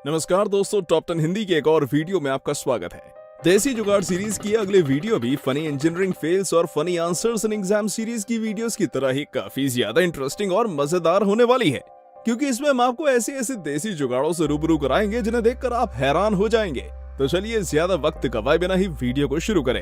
नमस्कार दोस्तों, टॉप 10 हिंदी के एक और वीडियो में आपका स्वागत है। देसी जुगाड़ सीरीज की अगले वीडियो भी फनी इंजीनियरिंग फेल्स और funny answers in exam series की वीडियोस की तरह ही काफी ज्यादा इंटरेस्टिंग और मजेदार होने वाली है, क्योंकि इसमें हम आपको ऐसे ऐसे देसी जुगाड़ों से रूबरू कराएंगे जिन्हें देखकर आप हैरान हो जाएंगे। तो चलिए ज्यादा वक्त गवाए बिना ही वीडियो को शुरू करें।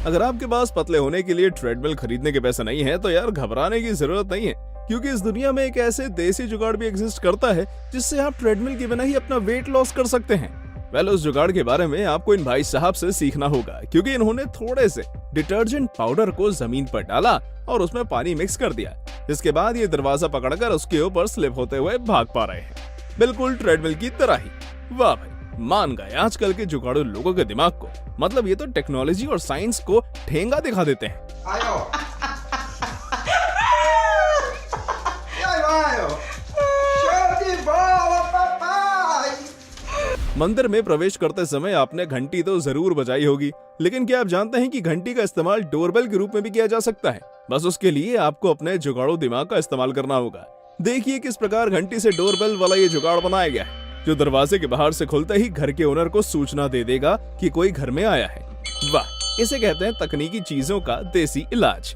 अगर आपके पास पतले होने के लिए ट्रेडमिल खरीदने के पैसे नहीं है तो यार घबराने की जरूरत नहीं है, क्योंकि इस दुनिया में एक ऐसे देसी जुगाड़ भी एग्जिस्ट करता है जिससे आप ट्रेडमिल के बिना ही अपना वेट लॉस कर सकते हैं। वेल, उस जुगाड़ के बारे में आपको इन भाई साहब से सीखना होगा, क्योंकि इन्होंने थोड़े से डिटर्जेंट पाउडर को जमीन पर डाला और उसमें पानी मिक्स कर दिया। इसके बाद ये दरवाजा पकड़कर उसके ऊपर स्लिप होते हुए भाग पा रहे हैं, बिल्कुल ट्रेडमिल की तरह ही। वाह भाई, मान गए आजकल के जुगाड़ू लोगों के दिमाग को। मतलब ये तो टेक्नोलॉजी और साइंस को ठेंगा दिखा देते हैं। मंदिर में प्रवेश करते समय आपने घंटी तो जरूर बजाई होगी, लेकिन क्या आप जानते हैं कि घंटी का इस्तेमाल डोरबेल के रूप में भी किया जा सकता है? बस उसके लिए आपको अपने जुगाड़ू दिमाग का इस्तेमाल करना होगा। देखिए किस प्रकार घंटी से डोरबेल वाला ये जुगाड़ बनाया गया है, जो दरवाजे के बाहर से खुलते ही घर के ओनर को सूचना दे देगा कि कोई घर में आया है। वाह, इसे कहते हैं तकनीकी चीजों का देसी इलाज।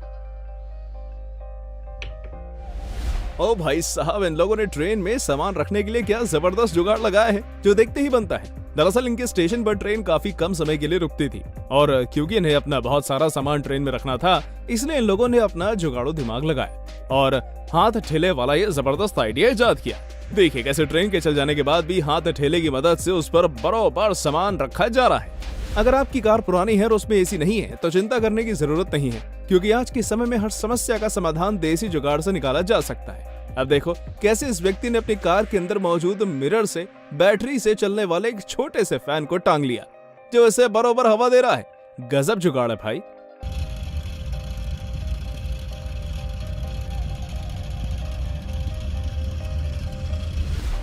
ओ भाई साहब, इन लोगों ने ट्रेन में सामान रखने के लिए क्या जबरदस्त जुगाड़ लगाया है, जो देखते ही बनता है। दरअसल इनके स्टेशन पर ट्रेन काफी कम समय के लिए रुकती थी, और क्योंकि इन्हें अपना बहुत सारा सामान ट्रेन में रखना था, इसलिए इन लोगों ने अपना जुगाड़ू दिमाग लगाया और हाथ ठेले वाला ये जबरदस्त आइडिया इजाद किया। देखिए कैसे ट्रेन के चल जाने के बाद भी हाथ ठेले की मदद से उस पर बरोबर सामान रखा जा रहा है। अगर आपकी कार पुरानी है और उसमें एसी नहीं है तो चिंता करने की जरूरत नहीं है, क्योंकि आज के समय में हर समस्या का समाधान देसी जुगाड़ से निकाला जा सकता है। अब देखो कैसे इस व्यक्ति ने अपनी कार के अंदर मौजूद मिरर से बैटरी से चलने वाले एक छोटे से फैन को टांग लिया, जो इसे बरोबर हवा दे रहा है। गजब जुगाड़ है भाई।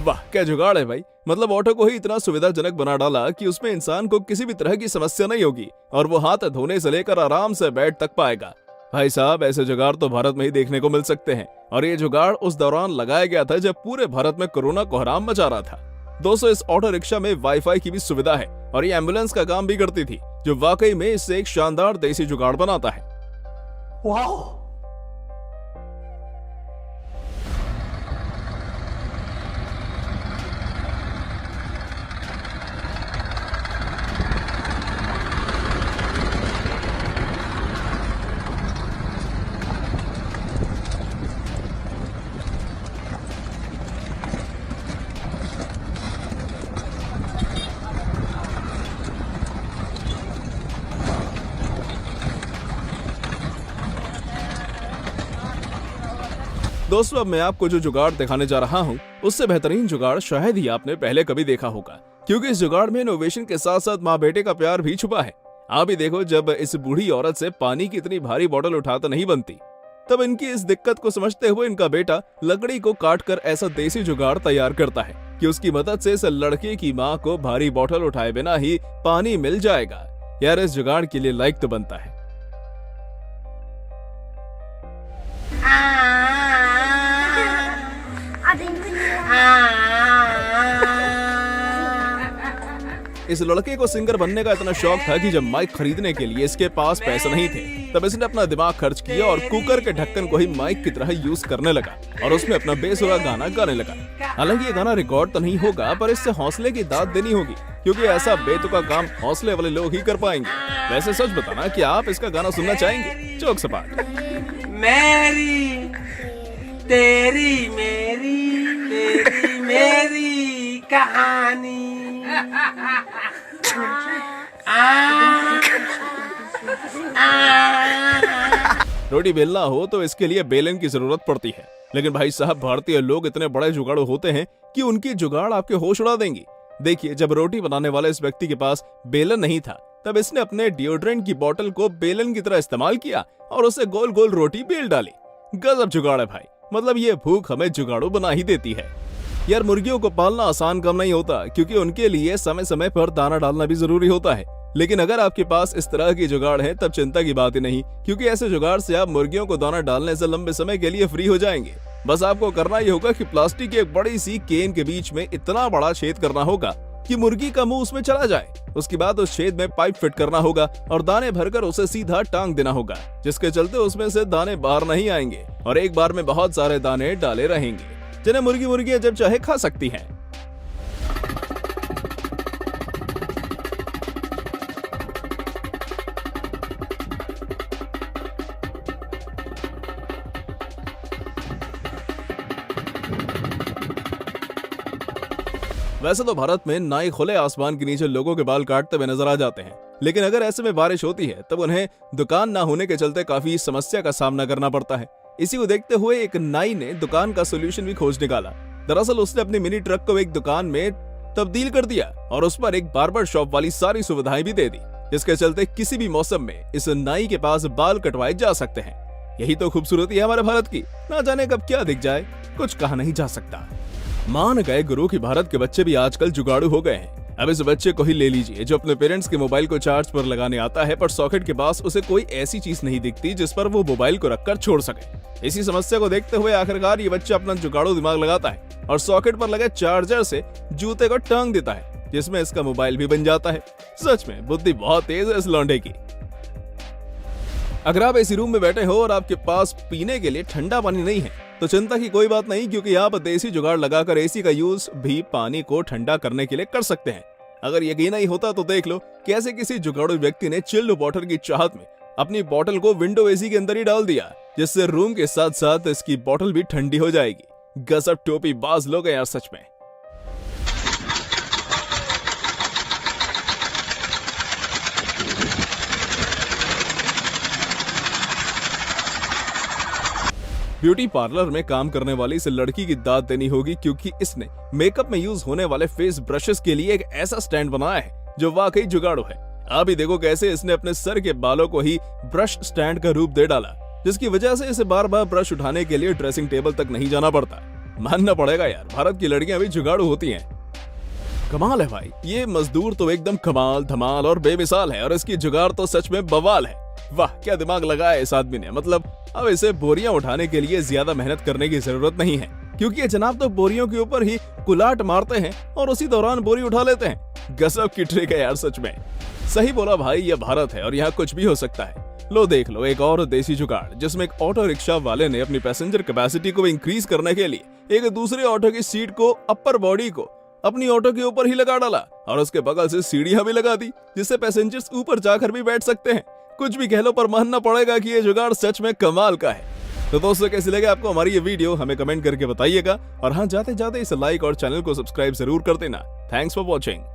वाह क्या जुगाड़ है भाई। मतलब ऑटो को ही इतना सुविधाजनक बना डाला कि उसमें इंसान को किसी भी तरह की समस्या नहीं होगी और वो हाथ धोने से लेकर आराम से बेड तक पाएगा। भाई साहब, ऐसे जुगाड़ तो भारत में ही देखने को मिल सकते हैं, और ये जुगाड़ उस दौरान लगाया गया था जब पूरे भारत में कोरोना कोहराम मचा रहा था। दोस्तों, इस ऑटो रिक्शा में वाईफाई की भी सुविधा है और ये एम्बुलेंस का काम भी करती थी, जो वाकई में इससे एक शानदार देसी जुगाड़ बनाता है। वाह! दोस्तों, अब मैं आपको जो जुगाड़ दिखाने जा रहा हूँ उससे बेहतरीन जुगाड़ शायद ही आपने पहले कभी देखा होगा, क्योंकि इस जुगाड़ में इनोवेशन के साथ साथ माँ बेटे का प्यार भी छुपा है। आप ही देखो, जब इस बूढ़ी औरत से पानी की इतनी भारी बोतल उठाकर नहीं बनती, तब इनकी इस दिक्कत को समझते हुए इनका बेटा लकड़ी को काटकर ऐसा देसी जुगाड़ तैयार करता है कि उसकी मदद से इस लड़के की माँ को भारी बोतल उठाए बिना ही पानी मिल जाएगा। यार, इस जुगाड़ के लिए लाइक तो बनता है। इस लड़के को सिंगर बनने का इतना शौक था कि जब माइक खरीदने के लिए इसके पास पैसे नहीं थे, तब इसने अपना दिमाग खर्च किया और कुकर के ढक्कन को ही माइक की तरह यूज करने लगा और उसमें अपना बेसुरा गाना गाने लगा। हालांकि ये गाना रिकॉर्ड तो नहीं होगा, पर इससे हौसले की दाद देनी होगी, क्योंकि ऐसा बेतुका काम हौसले वाले लोग ही कर पाएंगे। वैसे सच बताना, कि आप इसका गाना सुनना चाहेंगे? जोक सपाट। मेरी तेरी मेरी कहानी। रोटी बेलना हो तो इसके लिए बेलन की जरूरत पड़ती है, लेकिन भाई साहब, भारतीय लोग इतने बड़े जुगाड़ू होते हैं कि उनकी जुगाड़ आपके होश उड़ा देंगी। देखिए, जब रोटी बनाने वाले इस व्यक्ति के पास बेलन नहीं था, तब इसने अपने डिओड्रेंट की बोतल को बेलन की तरह इस्तेमाल किया और उसे गोल गोल रोटी बेल डाली। गजब जुगाड़ है भाई। मतलब ये भूख हमें जुगाड़ू बना ही देती है। यार, मुर्गियों को पालना आसान काम नहीं होता, क्योंकि उनके लिए समय समय पर दाना डालना भी जरूरी होता है। लेकिन अगर आपके पास इस तरह की जुगाड़ है तब चिंता की बात ही नहीं, क्योंकि ऐसे जुगाड़ से आप मुर्गियों को दाना डालने से लंबे समय के लिए फ्री हो जाएंगे। बस आपको करना ही होगा कि प्लास्टिक की एक बड़ी सी केन के बीच में इतना बड़ा छेद करना होगा कि मुर्गी का मुंह उसमें चला जाए। उसके बाद उस छेद में पाइप फिट करना होगा और दाने भरकर उसे सीधा टांग देना होगा, जिसके चलते उसमें से दाने बाहर नहीं आएंगे और एक बार में बहुत सारे दाने डाले रहेंगे, जिन्हें मुर्गियां जब चाहे खा सकती हैं। वैसे तो भारत में नाई खुले आसमान के नीचे लोगों के बाल काटते हुए नजर आ जाते हैं, लेकिन अगर ऐसे में बारिश होती है तब उन्हें दुकान ना होने के चलते काफी समस्या का सामना करना पड़ता है। इसी को देखते हुए एक नाई ने दुकान का सोल्यूशन भी खोज निकाला। दरअसल उसने अपनी मिनी ट्रक को एक दुकान में तब्दील कर दिया और उस पर एक बार्बर शॉप वाली सारी सुविधाएं भी दे दी, जिसके चलते किसी भी मौसम में इस नाई के पास बाल कटवाए जा सकते हैं। यही तो खूबसूरती है हमारे भारत की, ना जाने कब क्या दिख जाए, कुछ कहा नहीं जा सकता। मान गए गुरु कि भारत के बच्चे भी आजकल जुगाड़ू हो गए हैं। अब इस बच्चे को ही ले लीजिए जो अपने पेरेंट्स के मोबाइल को चार्ज पर लगाने आता है, पर सॉकेट के पास उसे कोई ऐसी चीज नहीं दिखती जिस पर वो मोबाइल को रखकर छोड़ सके। इसी समस्या को देखते हुए आखिरकार ये बच्चा अपना जुगाड़ू दिमाग लगाता है और सॉकेट पर लगे चार्जर से जूते को टांग देता है, जिसमें इसका मोबाइल भी बन जाता है। सच में बुद्धि बहुत तेज है इस लौंडे की। अगर आप एसी रूम में बैठे हो और आपके पास पीने के लिए ठंडा पानी नहीं है तो चिंता की कोई बात नहीं, क्योंकि आप देसी जुगाड़ लगाकर एसी का यूज भी पानी को ठंडा करने के लिए कर सकते हैं। अगर यकीन नहीं होता तो देख लो कैसे किसी जुगाड़ू व्यक्ति ने चिल्ड वाटर की चाहत में अपनी बोतल को विंडो एसी के अंदर ही डाल दिया, जिससे रूम के साथ साथ इसकी बोतल भी ठंडी हो जाएगी। गजब टोपी बाज लोग हैं यार सच में। ब्यूटी पार्लर में काम करने वाली इस लड़की की दाद देनी होगी, क्योंकि इसने मेकअप में यूज होने वाले फेस ब्रशेस के लिए एक ऐसा स्टैंड बनाया है जो वाकई जुगाड़ू है। आप ही देखो कैसे इसने अपने सर के बालों को ही ब्रश स्टैंड का रूप दे डाला, जिसकी वजह से इसे बार बार ब्रश उठाने के लिए ड्रेसिंग टेबल तक नहीं जाना पड़ता। मानना पड़ेगा यार, भारत की लड़कियां भी जुगाड़ू होती हैं। कमाल है भाई, ये मजदूर तो एकदम कमाल धमाल और बेमिसाल है और इसकी जुगाड़ तो सच में बवाल है। वाह क्या दिमाग लगाया इस आदमी ने। मतलब अब इसे बोरियां उठाने के लिए ज्यादा मेहनत करने की जरूरत नहीं है, क्योंकि ये जनाब तो बोरियों के ऊपर ही कुलाट मारते हैं और उसी दौरान बोरी उठा लेते हैं। गजब की ट्रिक है यार सच में। सही बोला भाई, ये भारत है और यहाँ कुछ भी हो सकता है। लो देख लो एक और देसी जुगाड़, जिसमें एक ऑटो रिक्शा वाले ने अपनी पैसेंजर कैपेसिटी को इंक्रीज करने के लिए एक दूसरे ऑटो की सीट को अपर बॉडी को अपनी ऑटो के ऊपर ही लगा डाला और उसके बगल से सीढ़ियां भी लगा दी, जिससे पैसेंजर्स ऊपर जाकर भी बैठ सकते हैं। कुछ भी कह लो पर मानना पड़ेगा कि ये जुगाड़ सच में कमाल का है। तो दोस्तों कैसी लगे आपको हमारी ये वीडियो, हमें कमेंट करके बताइएगा और हाँ जाते जाते इसे लाइक और चैनल को सब्सक्राइब जरूर कर देना। Thanks for watching.